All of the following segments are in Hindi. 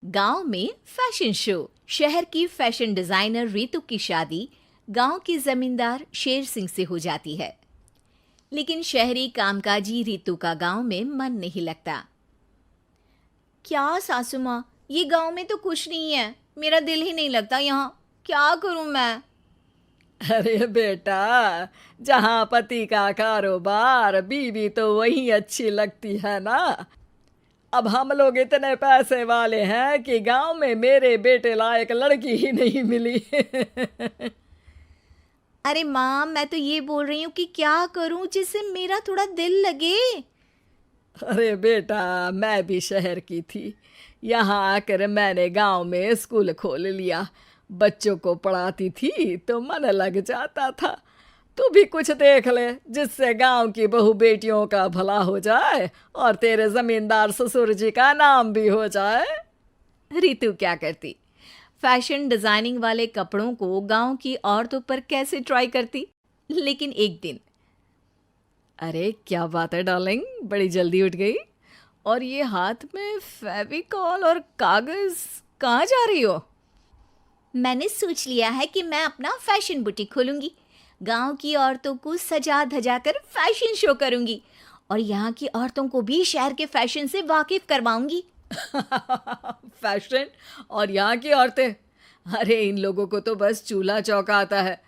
गांव में फैशन शो। शहर की फैशन डिजाइनर रितु की शादी गांव के जमींदार शेर सिंह से हो जाती है। लेकिन शहरी कामकाजी रितु का गांव में मन नहीं लगता। क्या सासू माँ, ये गांव में तो कुछ नहीं है, मेरा दिल ही नहीं लगता यहाँ, क्या करूं मैं। अरे बेटा, जहाँ पति का कारोबार बीवी तो वही अच्छी लगती है ना। अब हम लोग इतने पैसे वाले हैं कि गांव में मेरे बेटे लायक लड़की ही नहीं मिली। अरे माँ, मैं तो ये बोल रही हूँ कि क्या करूं जिससे मेरा थोड़ा दिल लगे। अरे बेटा, मैं भी शहर की थी। यहाँ आकर मैंने गांव में स्कूल खोल लिया। बच्चों को पढ़ाती थी तो मन लग जाता था। तू भी कुछ देख ले जिससे गांव की बहू बेटियों का भला हो जाए और तेरे जमींदार ससुर जी का नाम भी हो जाए। रितु क्या करती? फैशन डिजाइनिंग वाले कपड़ों को गांव की औरतों पर कैसे ट्राई करती। लेकिन एक दिन, अरे क्या बात है डार्लिंग, बड़ी जल्दी उठ गई। और ये हाथ में फेविकॉल और कागज, कहाँ जा रही हो? मैंने सोच लिया है कि मैं अपना फैशन बुटीक खोलूंगी। गांव की औरतों को सजा धजा कर फैशन शो करूंगी और यहाँ की औरतों को भी शहर के फैशन से वाकिफ करवाऊंगी। फैशन और यहाँ की औरतें, अरे इन लोगों को तो बस चूल्हा चौका आता है।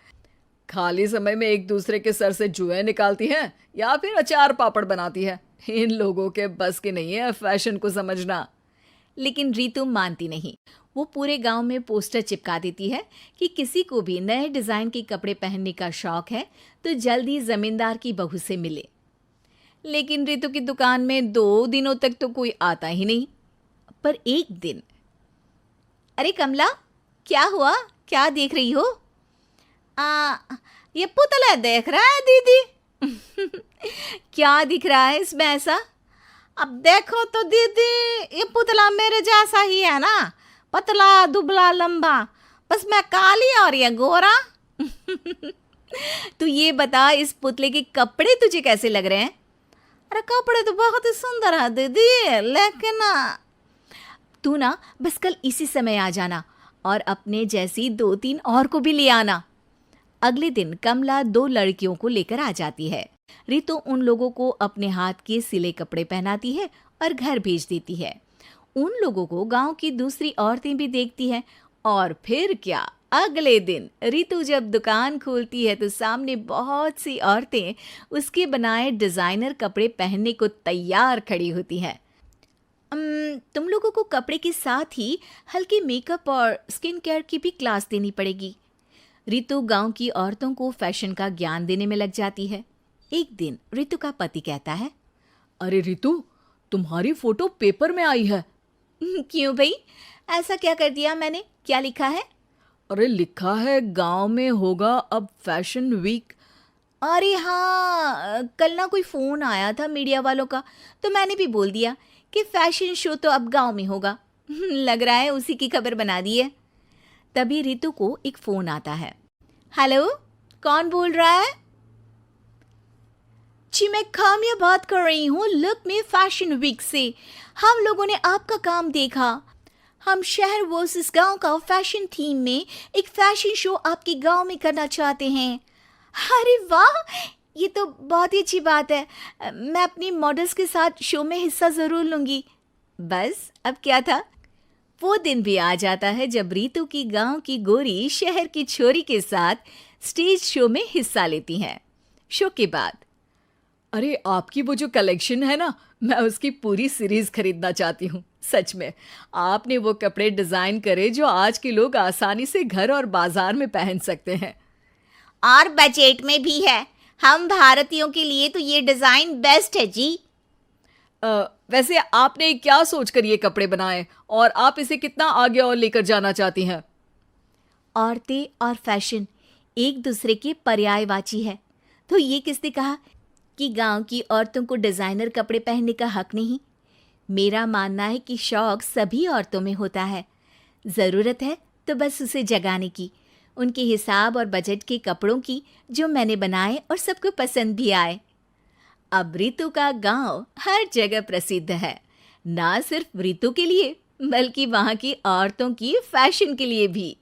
खाली समय में एक दूसरे के सर से जुएं निकालती हैं या फिर अचार पापड़ बनाती है। इन लोगों के बस की नहीं है फैशन को समझना। लेकिन रितु मानती नहीं। वो पूरे गांव में पोस्टर चिपका देती है कि किसी को भी नए डिजाइन के कपड़े पहनने का शौक है तो जल्दी जमींदार की बहू से मिले। लेकिन रितु की दुकान में 2 दिनों तक तो कोई आता ही नहीं। पर एक दिन, अरे कमला, क्या हुआ, क्या देख रही हो? ये पुतला देख रहा है दीदी। क्या दिख रहा है इसमें ऐसा? अब देखो तो दीदी, ये पुतला मेरे जैसा ही है ना, पतला दुबला लंबा, बस मैं काली और ये गोरा। तू ये बता, इस पुतले के कपड़े तुझे कैसे लग रहे हैं? अरे कपड़े तो बहुत ही सुंदर है दीदी, लेकिन तू ना बस कल इसी समय आ जाना और अपने जैसी 2-3 और को भी ले आना। अगले दिन कमला 2 लड़कियों को लेकर आ जाती है। रितु उन लोगों को अपने हाथ के सिले कपड़े पहनाती है और घर भेज देती है। उन लोगों को गांव की दूसरी औरतें भी देखती हैं। और फिर क्या, अगले दिन रितु जब दुकान खोलती है तो सामने बहुत सी औरतें उसके बनाए डिजाइनर कपड़े पहनने को तैयार खड़ी होती हैं। तुम लोगों को कपड़े के साथ ही हल्के मेकअप और स्किन केयर की भी क्लास देनी पड़ेगी। रितु गांव की औरतों को फैशन का ज्ञान देने में लग जाती है। एक दिन रितु का पति कहता है, अरे रितु, तुम्हारी फोटो पेपर में आई है। क्यों भाई, ऐसा क्या कर दिया मैंने? क्या लिखा है? अरे लिखा है गांव में होगा अब फैशन वीक। अरे हाँ, कल ना कोई फोन आया था मीडिया वालों का, तो मैंने भी बोल दिया कि फैशन शो तो अब गांव में होगा। लग रहा है उसी की खबर बना दी है। तभी रितु को एक फोन आता है। हेलो, कौन बोल रहा है? जी मैं काम्या बात कर रही हूँ, लुक में फैशन वीक से। हम लोगों ने आपका काम देखा। हम शहर वर्सेस गांव का फैशन थीम में एक फैशन शो आपके गांव में करना चाहते हैं। अरे वाह, ये तो बहुत ही अच्छी बात है। मैं अपनी मॉडल्स के साथ शो में हिस्सा ज़रूर लूँगी। बस अब क्या था, वो दिन भी आ जाता है जब रितु की गांव की गोरी शहर की छोरी के साथ स्टेज शो में हिस्सा लेती हैं। शो के बाद, अरे आपकी वो जो कलेक्शन है ना, मैं उसकी पूरी सीरीज खरीदना चाहती हूँ। सच में आपने वो कपड़े डिजाइन करे जो आज के लोग आसानी से घर और बाजार में पहन सकते हैं। और बजट में भी है। हम भारतीयों के लिए तो ये डिजाइन बेस्ट है जी। वैसे आपने क्या सोचकर ये कपड़े बनाए और आप इसे कितना आगे और लेकर जाना चाहती हैं? औरतें और फैशन एक दूसरे के पर्यायवाची है, तो ये किसने कहा कि गांव की औरतों को डिजाइनर कपड़े पहनने का हक नहीं? मेरा मानना है कि शौक सभी औरतों में होता है। ज़रूरत है तो बस उसे जगाने की, उनके हिसाब और बजट के कपड़ों की, जो मैंने बनाए और सबको पसंद भी आए। अब रितु का गांव हर जगह प्रसिद्ध है, ना सिर्फ रितु के लिए बल्कि वहाँ की औरतों की फैशन के लिए भी।